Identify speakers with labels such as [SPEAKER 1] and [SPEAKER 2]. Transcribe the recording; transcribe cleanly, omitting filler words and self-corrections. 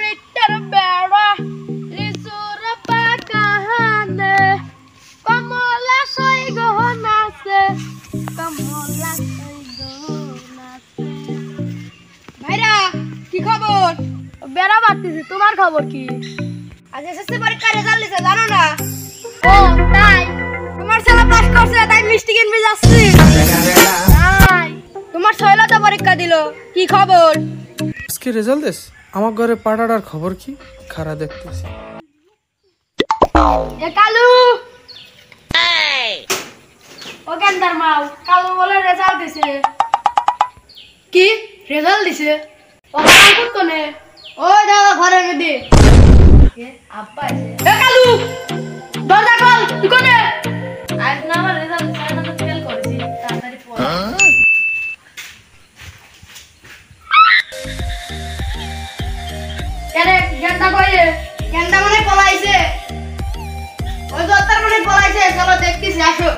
[SPEAKER 1] Ritter Bera, Lisura Pakahane, Kamola Soigonase, Kamola Soigonase. ভাইরা কি খবর? বেড়া বাড়তেছি, তোমার খবর কি? আজ এসএসসি পরীক্ষার রেজাল্ট দিছে জানো না? ও তাই তোমার ছেলে পাস করছে তাই মিষ্টি কিনবে যাচ্ছি। তাই তোমার ছেলে তো পরীক্ষা দিল, কি খবর?
[SPEAKER 2] আজকে রেজাল্ট দিস আমার ঘরে পাড়াটার খবর কি খারাপ দেখতেছি।
[SPEAKER 1] এ কালু ও গেন্দার মাও কালু বলে রেজাল্ট দিছে। কি রেজাল্ট দিছে? ও কাল কোনে? ওই দাদা ঘরের মধ্যে। কে আব্বা এসে। এ কালু দরজা খোল, কি কোনে? আজ না আমার রেজাল্ট দিছে, আমি তো ফেল করেছি, তাড়াতাড়ি পড়। কেরে গেন্দা কইরে? গেন্দা মানে পলাইছে। ওই দত্তর মানে পলাইছে, চলো দেখতেছি আসো।